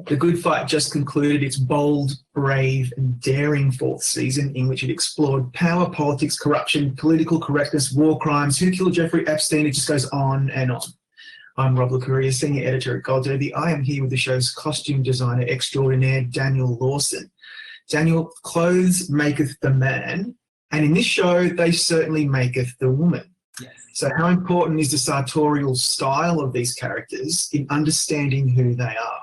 The Good Fight just concluded its bold, brave, and daring fourth season in which it explored power, politics, corruption, political correctness, war crimes, who killed Jeffrey Epstein. It just goes on and on. I'm Rob Licuria, Senior Editor at Gold Derby. I am here with the show's costume designer extraordinaire, Daniel Lawson. Daniel, clothes maketh the man, and in this show, they certainly maketh the woman. Yes. So how important is the sartorial style of these characters in understanding who they are?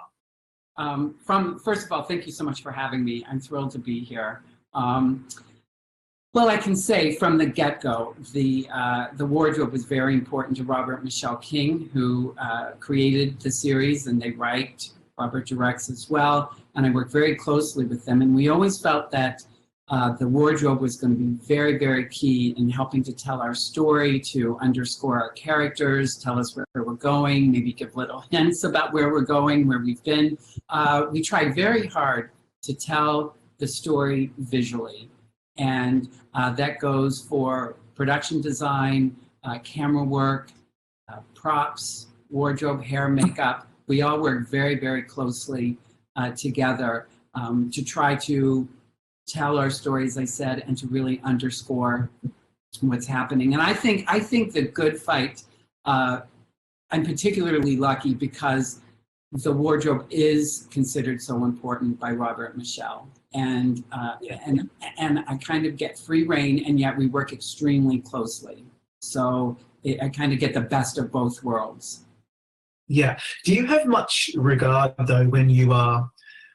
First of all, thank you so much for having me. I'm thrilled to be here. Well, I can say from the get-go, the wardrobe was very important to Robert and Michelle King, who created the series, and they write. Robert directs as well, and I work very closely with them. And we always felt that the wardrobe was going to be very, very key in helping to tell our story, to underscore our characters, tell us where we're going, maybe give little hints about where we're going, where we've been. We tried very hard to tell the story visually. And that goes for production design, camera work, props, wardrobe, hair, makeup. We all work very, very closely together to try to tell our stories, I said, and to really underscore what's happening. And I think the Good Fight, I'm particularly lucky because the wardrobe is considered so important by Robert and Michelle. And I kind of get free reign, and yet we work extremely closely. So I kind of get the best of both worlds. Yeah. Do you have much regard, though, when you are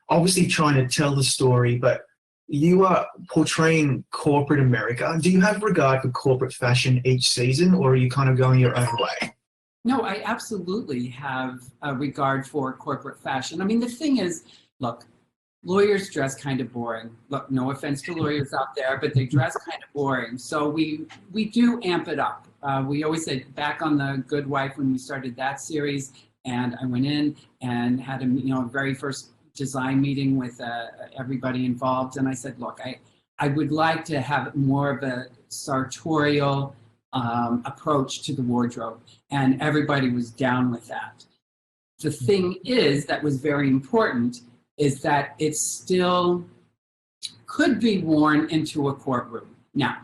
obviously trying to tell the story, but you are portraying corporate America? Do you have regard for corporate fashion each season, or are you kind of going your own way? No, I absolutely have a regard for corporate fashion. I mean, the thing is, look, lawyers dress kind of boring. Look, no offense to lawyers out there, but they dress kind of boring. So we do amp it up. We always said back on The Good Wife when we started that series, and I went in and had a very first design meeting with everybody involved, and I said, look, I would like to have more of a sartorial approach to the wardrobe, and everybody was down with that. The thing is that was very important is that it still could be worn into a courtroom. Now,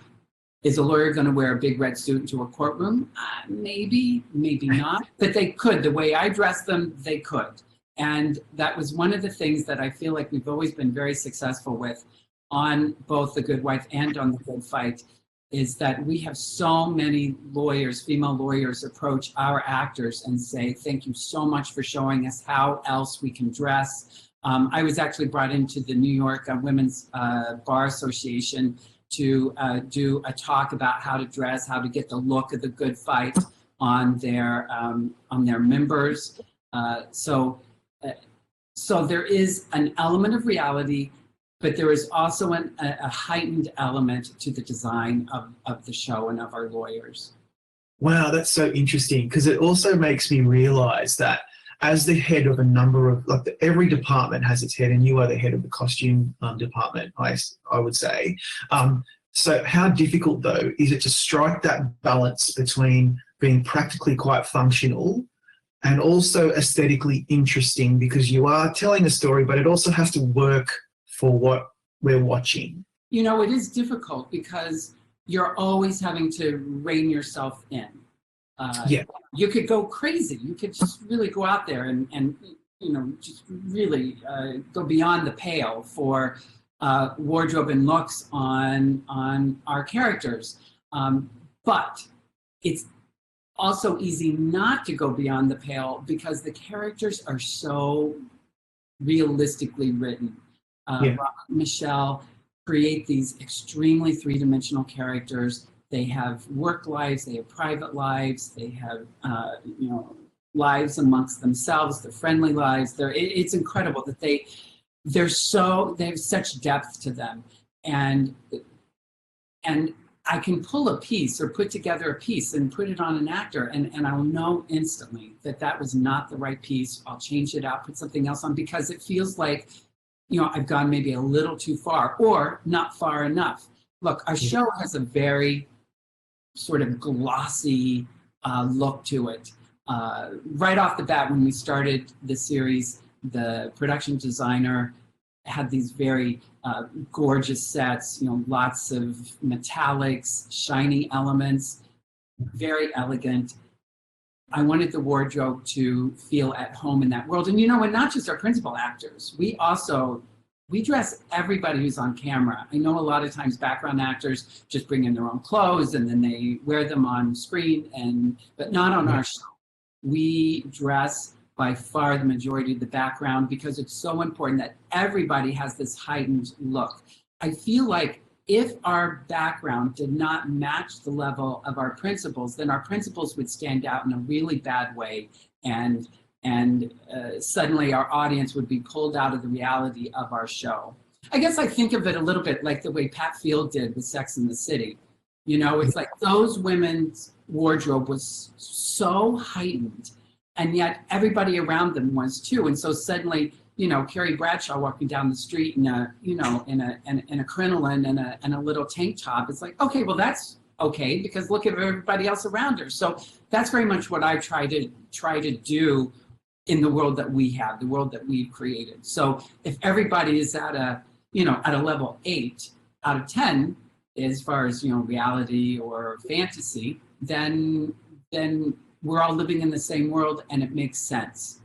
is a lawyer going to wear a big red suit into a courtroom? Maybe, maybe not, but they could. The way I dress them, they could. And that was one of the things that I feel like we've always been very successful with on both The Good Wife and on The Good Fight, is that we have so many lawyers, female lawyers, approach our actors and say, thank you so much for showing us how else we can dress. I was actually brought into the New York Women's Bar Association to do a talk about how to dress, how to get the look of The Good Fight on their members. So there is an element of reality, but there is also a heightened element to the design of the show and of our lawyers. Wow, that's so interesting, because it also makes me realize that as the head of a number of, every department has its head, and you are the head of the costume department, I would say. So how difficult, though, is it to strike that balance between being practically quite functional and also aesthetically interesting, because you are telling a story, but it also has to work for what we're watching? It is difficult because you're always having to rein yourself in. You could go crazy. You could just really go out there and just really go beyond the pale for wardrobe and looks on our characters. But it's also easy not to go beyond the pale because the characters are so realistically written. Robert and Michelle create these extremely three-dimensional characters. They have work lives, they have private lives, they have lives amongst themselves, their friendly lives. It's incredible that they have such depth to them. And I can pull a piece or put together a piece and put it on an actor, and I'll know instantly that was not the right piece. I'll change it out, put something else on, because it feels like, I've gone maybe a little too far or not far enough. Look, our show has a very sort of glossy look to it. Right off the bat, when we started the series, the production designer had these very gorgeous sets, you know, lots of metallics, shiny elements, very elegant. I wanted the wardrobe to feel at home in that world. And, you know, and not just our principal actors, we dress everybody who's on camera. I know a lot of times background actors just bring in their own clothes and then they wear them on screen, but not on our show. We dress by far the majority of the background because it's so important that everybody has this heightened look. I feel like if our background did not match the level of our principals, then our principals would stand out in a really bad way, and suddenly our audience would be pulled out of the reality of our show. I guess I think of it a little bit like the way Pat Field did with Sex and the City. You know, it's like those women's wardrobe was so heightened, and yet everybody around them was too. And so suddenly, you know, Carrie Bradshaw walking down the street in a, you know, in a crinoline and a little tank top. It's like, okay, well that's okay because look at everybody else around her. So that's very much what I try to do in the world that we have, the world that we've created. So if everybody is at a, you know, at a level 8 out of 10 as far as, you know, reality or fantasy, then we're all living in the same world and it makes sense.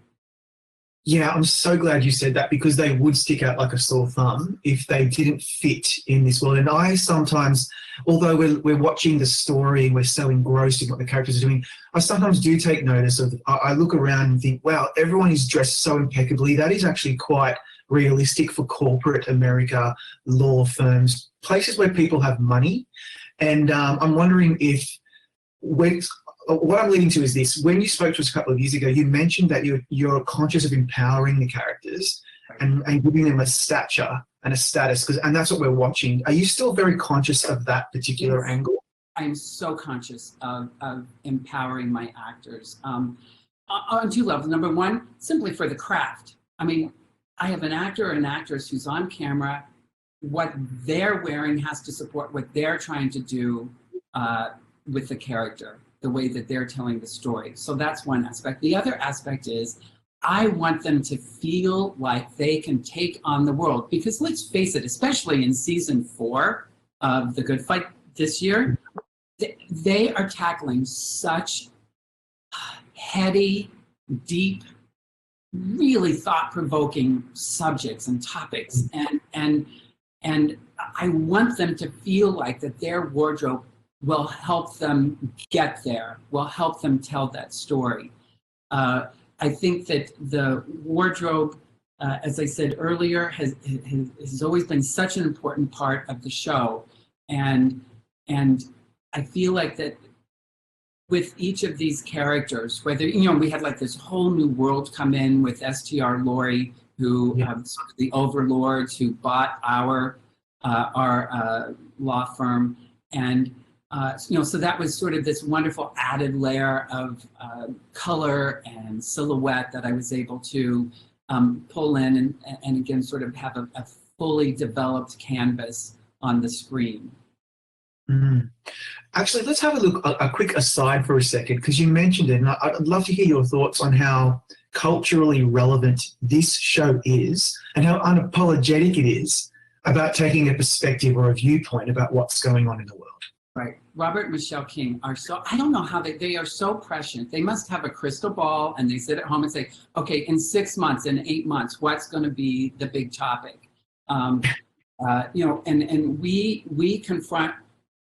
Yeah, I'm so glad you said that because they would stick out like a sore thumb if they didn't fit in this world. And I sometimes, although we're watching the story, we're so engrossed in what the characters are doing, I sometimes do take notice of, I look around and think, wow, everyone is dressed so impeccably. That is actually quite realistic for corporate America, law firms, places where people have money. And I'm wondering if what I'm leading to is this. When you spoke to us a couple of years ago, you mentioned that you're conscious of empowering the characters and giving them a stature and a status, and that's what we're watching. Are you still very conscious of that particular angle? I'm so conscious of empowering my actors on two levels. Number one, simply for the craft. I mean, I have an actor or an actress who's on camera. What they're wearing has to support what they're trying to do with the character, the way that they're telling the story. So that's one aspect. The other aspect is I want them to feel like they can take on the world, because let's face it, especially in season 4 of The Good Fight this year, they are tackling such heady, deep, really thought-provoking subjects and topics. And I want them to feel like that their wardrobe will help them get there, will help them tell that story. I think that the wardrobe, as I said earlier, has always been such an important part of the show. And I feel like that with each of these characters, whether, you know, we had like this whole new world come in with STR Lori, who sort of the overlords who bought our law firm. And you know, so that was sort of this wonderful added layer of color and silhouette that I was able to pull in and again sort of have a fully developed canvas on the screen. Mm. Actually, let's have a quick aside for a second, because you mentioned it, and I'd love to hear your thoughts on how culturally relevant this show is and how unapologetic it is about taking a perspective or a viewpoint about what's going on in the world. Right. Robert and Michelle King are so, I don't know how they are so prescient. They must have a crystal ball and they sit at home and say, okay, in 6 months, in 8 months, what's going to be the big topic? You know, and we confront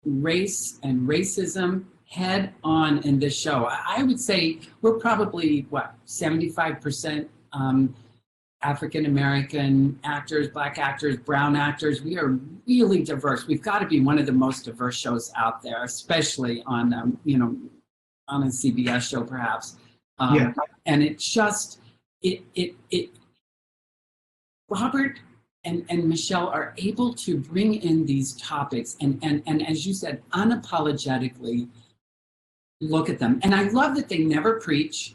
race and racism head on in this show. I would say we're probably, 75% African-American actors, Black actors, brown actors. We are really diverse. We've got to be one of the most diverse shows out there, especially on, you know, on a CBS show perhaps. And it just, Robert and Michelle are able to bring in these topics and as you said, unapologetically look at them. And I love that they never preach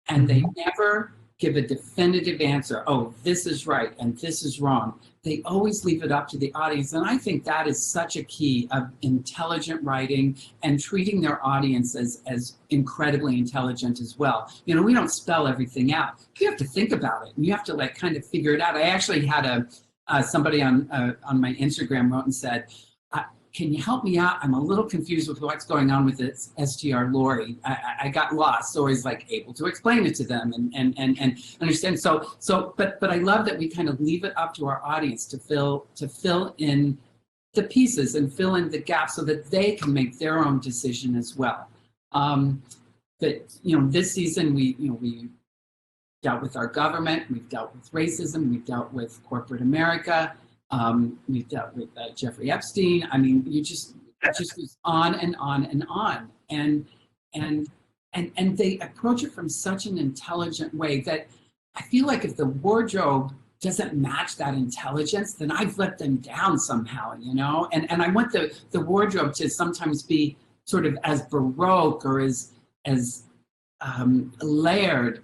and they never give a definitive answer. Oh, this is right and this is wrong. they always leave it up to the audience. And I think that is such a key of intelligent writing and treating their audience as incredibly intelligent as well. You know, we don't spell everything out. You have to think about it and you have to like kind of figure it out. I actually had somebody on my Instagram wrote and said, can you help me out? I'm a little confused with what's going on with this STR Lori. I got lost. So I was like able to explain it to them and understand. But I love that we kind of leave it up to our audience to fill in the pieces and fill in the gaps so that they can make their own decision as well. But you know, this season we dealt with our government, we've dealt with racism, we've dealt with corporate America. We've dealt with Jeffrey Epstein. I mean, it just goes on and on and on. And they approach it from such an intelligent way that I feel like if the wardrobe doesn't match that intelligence, then I've let them down somehow, you know? And I want the wardrobe to sometimes be sort of as baroque or as layered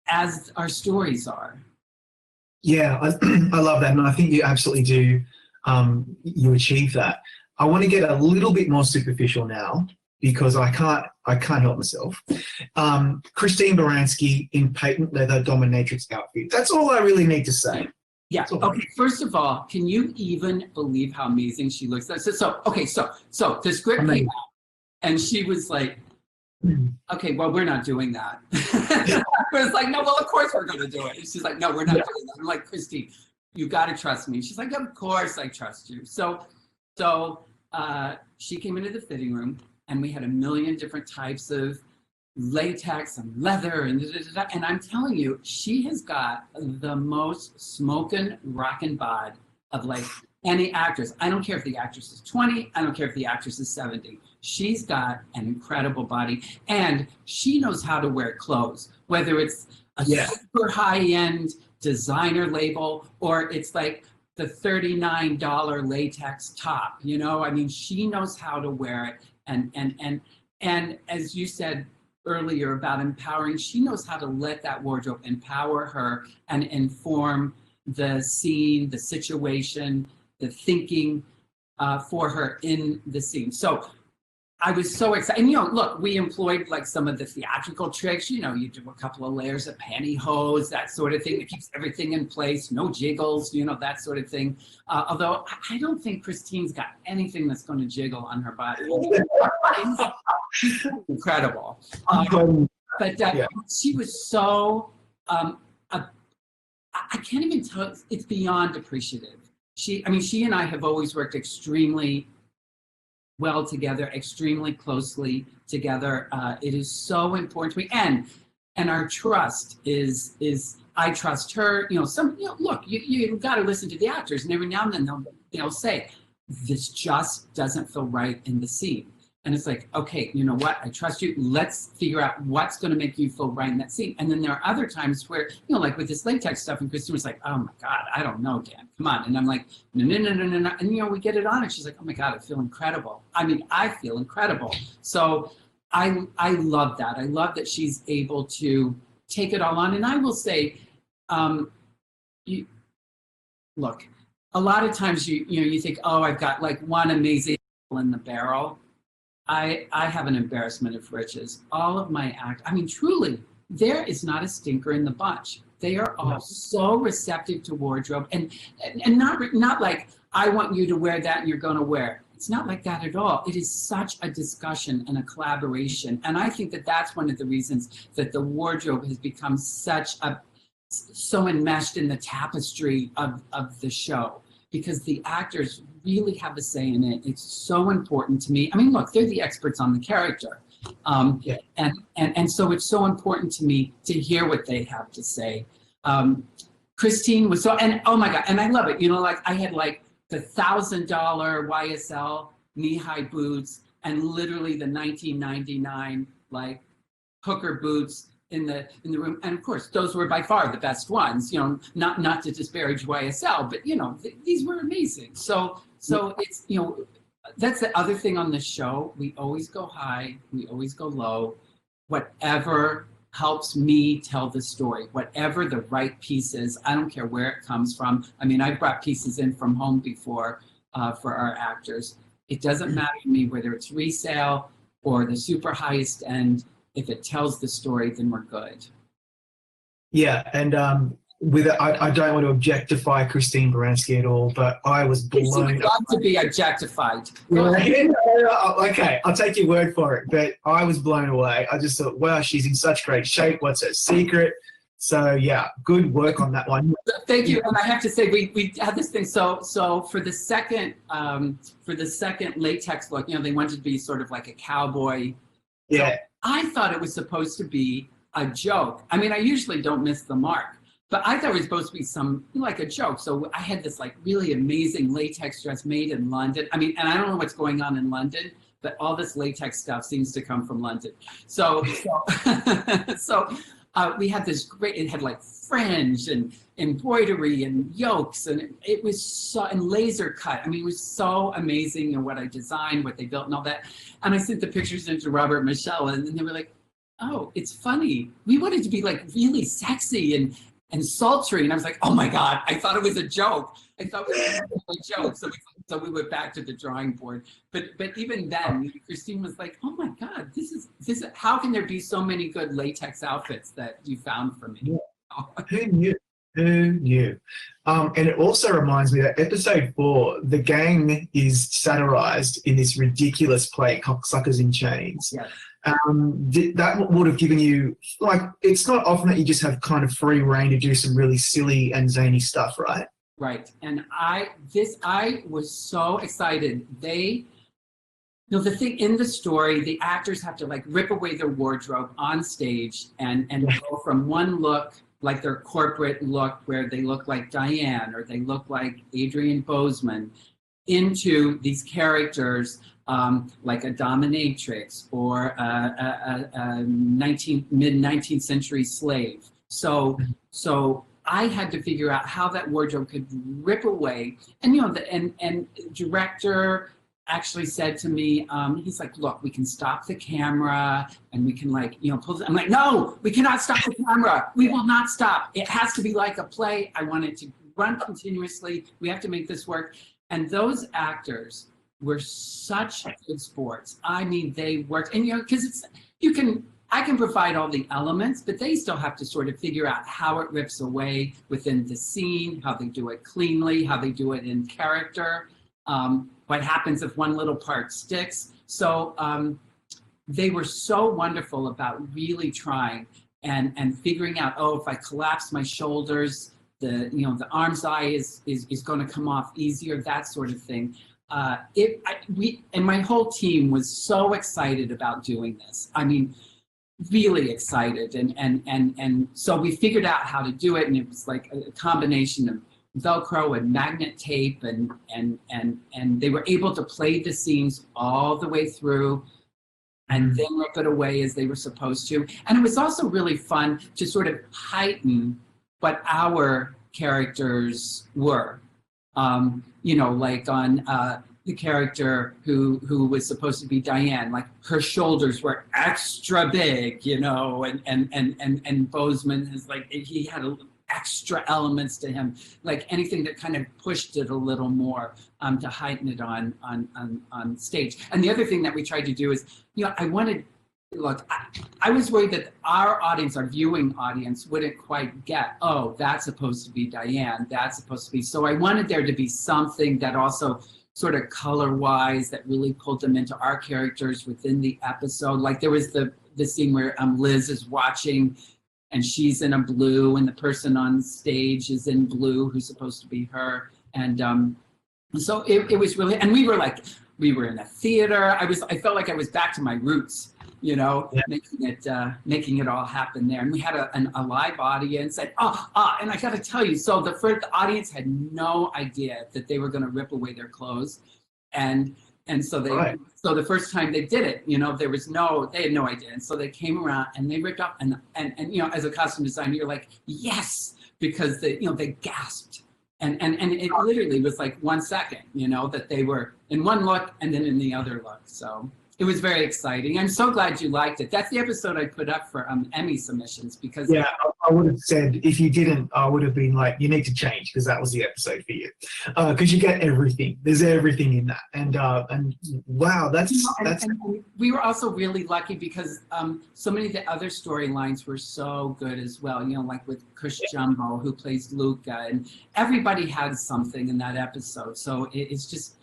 as our stories are. Yeah, I love that, and I think you absolutely do. You achieve that. I want to get a little bit more superficial now because I can't help myself. Christine Baranski in patent leather dominatrix outfit. That's all I really need to say. Yeah. Okay. First of all, can you even believe how amazing she looks? So the script came out, and she was like, okay, well, we're not doing that. I was like, no, well, of course we're going to do it. And she's like, no, we're not doing that. I'm like, Christine, you got to trust me. She's like, of course I trust you. So she came into the fitting room and we had a million different types of latex and leather and and I'm telling you, she has got the most smoking, rockin' bod of like any actress. I don't care if the actress is 20. I don't care if the actress is 70. She's got an incredible body and she knows how to wear clothes, whether it's a super high-end designer label or it's like the $39 latex top, you know? I mean, she knows how to wear it. And as you said earlier about empowering, she knows how to let that wardrobe empower her and inform the scene, the situation, the thinking for her in the scene. So I was so excited. And, you know, look, we employed like some of the theatrical tricks. You know, you do a couple of layers of pantyhose, that sort of thing that keeps everything in place, no jiggles, you know, that sort of thing. Although I don't think Christine's got anything that's going to jiggle on her body. She's incredible. But she was so, I can't even tell, it's beyond appreciative. She and I have always worked extremely well together, extremely closely together. It is so important to me, and our trust is I trust her. You know, look, you got to listen to the actors, and every now and then they'll say, this just doesn't feel right in the scene. And it's like, okay, you know what? I trust you. Let's figure out what's going to make you feel right in that scene. And then there are other times where, you know, like with this latex stuff, and Christine was like, oh my God, I don't know, Dan, come on. And I'm like, no. And, you know, we get it on, and she's like, oh my God, I feel incredible. I mean, I feel incredible. So I love that. I love that she's able to take it all on. And I will say, look, a lot of times you think, oh, I've got like one amazing in the barrel. I have an embarrassment of riches. All of my I mean, truly, there is not a stinker in the bunch. They are all so receptive to wardrobe and not like, I want you to wear that and you're going to wear it. It's not like that at all. It is such a discussion and a collaboration. And I think that that's one of the reasons that the wardrobe has become so enmeshed in the tapestry of the show, because the actors really have a say in it. It's so important to me. I mean, look, they're the experts on the character. And so it's so important to me to hear what they have to say. Christine was so, and oh my God, and I love it. You know, like I had like the $1,000 YSL knee-high boots and literally the 1999 like hooker boots in the room, and of course those were by far the best ones. You know, not to disparage YSL, but you know these were amazing. So it's, you know, that's the other thing on the show. We always go high, we always go low, whatever helps me tell the story, whatever the right piece is. I don't care where it comes from. I mean, I've brought pieces in from home before for our actors. It doesn't matter to me whether it's resale or the super highest end. If it tells the story, then we're good. Yeah, and I don't want to objectify Christine Baranski at all, but I was blown. She would love to be objectified. Okay, I'll take your word for it, but I was blown away. I just thought, wow, she's in such great shape. What's her secret? So yeah, good work on that one. Thank you. And I have to say, we had this thing. So for the second latex look, they wanted to be sort of like a cowboy. Yeah. So I thought it was supposed to be a joke. I mean, I usually don't miss the mark, but I thought it was supposed to be like a joke. So I had this like really amazing latex dress made in London. I mean, and I don't know what's going on in London, but all this latex stuff seems to come from London. So we had this great, it had like fringe and embroidery and yokes, and it was so, and laser cut. I mean, it was so amazing, and what I designed, what they built and all that. And I sent the pictures into Robert and Michelle, and they were like, oh, it's funny. We wanted to be like really sexy and sultry. And I was like, oh my God, I thought it was a joke. I thought it was a joke. So we went back to the drawing board. But even then, Christine was like, oh my God, this is how can there be so many good latex outfits that you found for me? Yeah. Who knew? Who knew? And it also reminds me that episode 4, the gang is satirized in this ridiculous play, Cocksuckers in Chains. Yes. That would have given you, like, it's not often that you just have kind of free reign to do some really silly and zany stuff, right? Right. And I was so excited. The thing in the story, the actors have to like rip away their wardrobe on stage and go from one look, like their corporate look where they look like Diane or they look like Adrian Bozeman, into these characters like a dominatrix or a mid-19th century slave. So I had to figure out how that wardrobe could rip away. And and director actually said to me, he's like, look, we can stop the camera and we can pull it. I'm like, no, we cannot stop the camera. We will not stop. It has to be like a play. I want it to run continuously. We have to make this work. And those actors were such good sports. I mean, they worked, and because I can provide all the elements, but they still have to sort of figure out how it rips away within the scene, how they do it cleanly, how they do it in character, what happens if one little part sticks. So they were so wonderful about really trying and figuring out, if I collapse my shoulders, the arm's eye is going to come off easier, that sort of thing. And my whole team was so excited about doing this. I mean, really excited. And so we figured out how to do it. And it was like a combination of Velcro and magnet tape. And they were able to play the scenes all the way through and then rip it away as they were supposed to. And it was also really fun to sort of heighten what our characters were. Like on the character who was supposed to be Diane, like her shoulders were extra big, and Bozeman is like, he had extra elements to him, like anything that kind of pushed it a little more to heighten it on stage. And the other thing that we tried to do is, I was worried that our audience, our viewing audience, wouldn't quite get, that's supposed to be Diane, that's supposed to be. So I wanted there to be something that also sort of color-wise that really pulled them into our characters within the episode. Like there was the scene where Liz is watching and she's in a blue and the person on stage is in blue who's supposed to be her. And so it was really, and we were in a theater. I felt like I was back to my roots. Making it all happen there. And we had a live audience, and I got to tell you, so the audience had no idea that they were going to rip away their clothes, and so so the first time they did it, they had no idea, and so they came around and they ripped off, and as a costume designer, you're like, yes, because they gasped. And it literally was like 1 second, that they were in one look and then in the other look. So it was very exciting. I'm so glad you liked it. That's the episode I put up for Emmy submissions because Yeah, I would have said if you didn't, I would have been like, you need to change because that was the episode for you. Because you get everything. There's everything in that, and wow, and we were also really lucky because so many of the other storylines were so good as well. You know, like with Kush Jumbo, who plays Luca, and everybody had something in that episode. So it's just,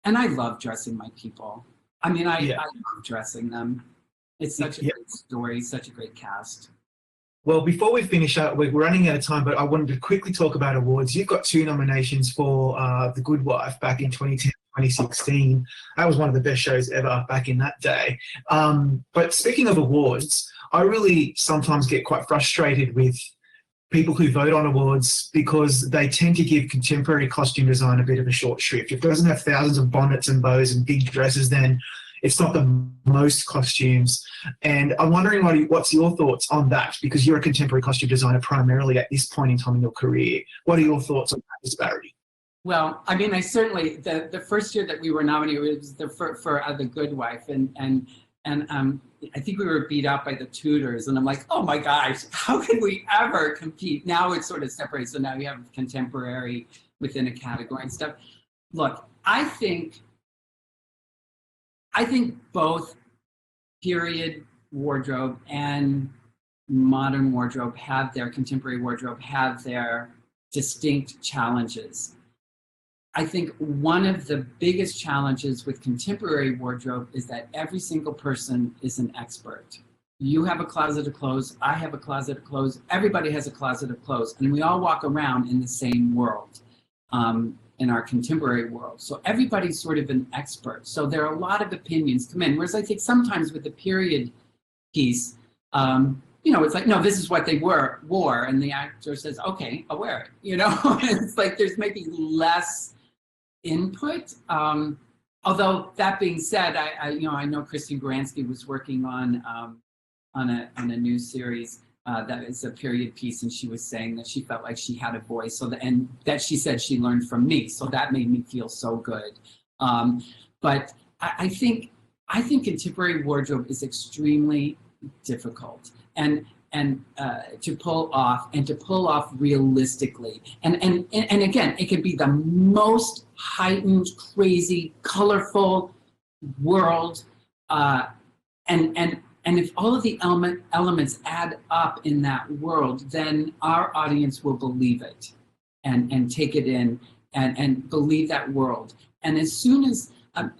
and I love dressing my people. I mean, I love dressing them. It's such a great story, such a great cast. Well, before we finish up, we're running out of time, but I wanted to quickly talk about awards. You've got 2 nominations for The Good Wife back in 2010, 2016. That was one of the best shows ever back in that day. But speaking of awards, I really sometimes get quite frustrated with people who vote on awards because they tend to give contemporary costume design a bit of a short shrift. If it doesn't have thousands of bonnets and bows and big dresses, then it's not the most costumes. And I'm wondering, what's your thoughts on that? Because you're a contemporary costume designer primarily at this point in time in your career. What are your thoughts on that disparity? Well, I mean, I certainly, the first year that we were nominated was for The Good Wife. And I think we were beat up by the Tudors. And I'm like, oh my gosh, how can we ever compete? Now it's sort of separated. So now you have contemporary within a category and stuff. Look, I think both period wardrobe and modern wardrobe contemporary wardrobe have their distinct challenges. I think one of the biggest challenges with contemporary wardrobe is that every single person is an expert. You have a closet of clothes, I have a closet of clothes, everybody has a closet of clothes, and we all walk around in the same world. In our contemporary world. So everybody's sort of an expert. So there are a lot of opinions come in. Whereas I think sometimes with the period piece, it's like, no, this is what they wore. And the actor says, okay, I'll wear it. It's like there's maybe less input. Although that being said, I know Christine Baranski was working on a new series that is a period piece, and she was saying that she felt like she had a voice, and that she said she learned from me, so that made me feel so good. But I think contemporary wardrobe is extremely difficult, and to pull off realistically, and again, it could be the most heightened, crazy, colorful world, and if all of the elements add up in that world, then our audience will believe it and take it in and believe that world. And as soon as,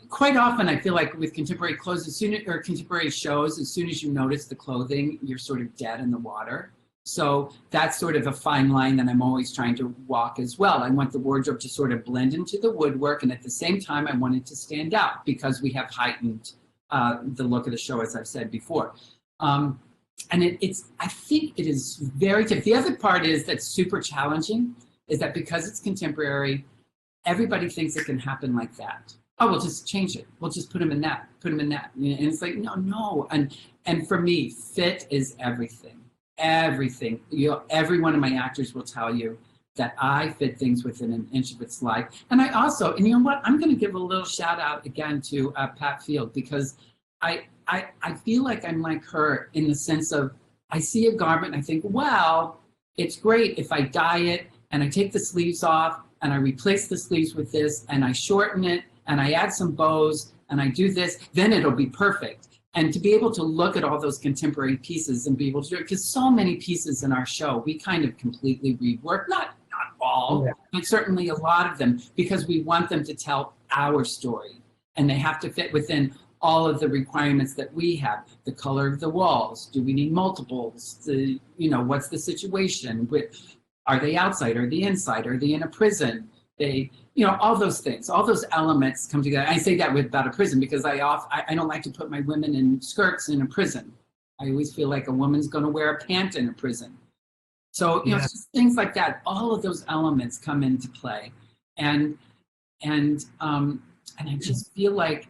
quite often I feel like with contemporary clothes, or contemporary shows, as soon as you notice the clothing, you're sort of dead in the water. So that's sort of a fine line that I'm always trying to walk as well. I want the wardrobe to sort of blend into the woodwork, and at the same time, I want it to stand out because we have heightened the look of the show, as I've said before. And I think it is very tough. The other part is that's super challenging is that because it's contemporary, everybody thinks it can happen like that. Oh, we'll just change it. We'll just put them in that, And it's like, no. And for me, fit is everything. Everything. Every one of my actors will tell you that I fit things within an inch of its life. And I also, and you know what, I'm going to give a little shout out again to Pat Field, because I feel like I'm like her in the sense of, I see a garment and I think, well, it's great if I dye it and I take the sleeves off and I replace the sleeves with this and I shorten it and I add some bows and I do this, then it'll be perfect. And to be able to look at all those contemporary pieces and be able to do it, because so many pieces in our show, we kind of completely rework, not all, but certainly a lot of them, because we want them to tell our story. And they have to fit within all of the requirements that we have. The color of the walls, do we need multiples? What's the situation? Are they outside? Are they inside? Are they in a prison? All those things, all those elements come together. I say that about a prison because I don't like to put my women in skirts in a prison. I always feel like a woman's going to wear a pant in a prison. So, it's just things like that. All of those elements come into play. And I just feel like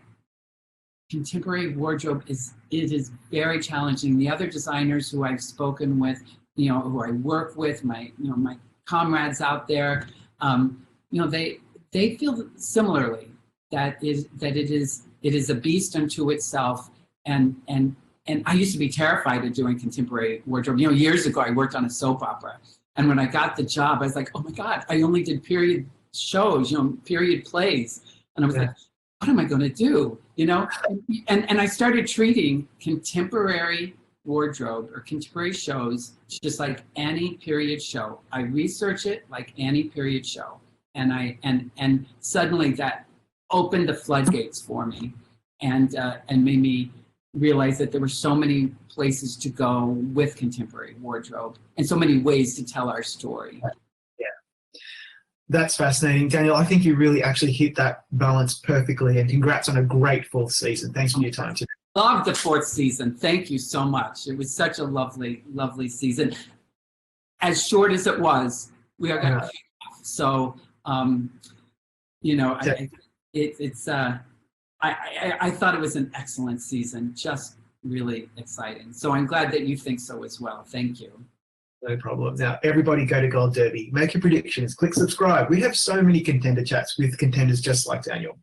contemporary wardrobe is very challenging. The other designers who I've spoken with, who I work with, my comrades out there, they feel similarly that it is it is a beast unto itself. And I used to be terrified of doing contemporary wardrobe. You know, years ago, I worked on a soap opera. And when I got the job, I was like, oh my God, I only did period shows, you know, period plays. And I was like, what am I going to do? You know, and I started treating contemporary wardrobe or contemporary shows just like any period show. I research it like any period show. And suddenly that opened the floodgates for me and made me realize that there were so many places to go with contemporary wardrobe and so many ways to tell our story. Yeah, that's fascinating. Daniel, I think you really actually hit that balance perfectly, and congrats on a great 4th season. Thanks for your time today. Loved the 4th season. Thank you so much. It was such a lovely, lovely season. As short as it was, we are going to kick off. So, you know, I thought it was an excellent season, just really exciting. So I'm glad that you think so as well. Thank you. No problem. Now, everybody go to Gold Derby. Make your predictions. Click subscribe. We have so many contender chats with contenders just like Daniel.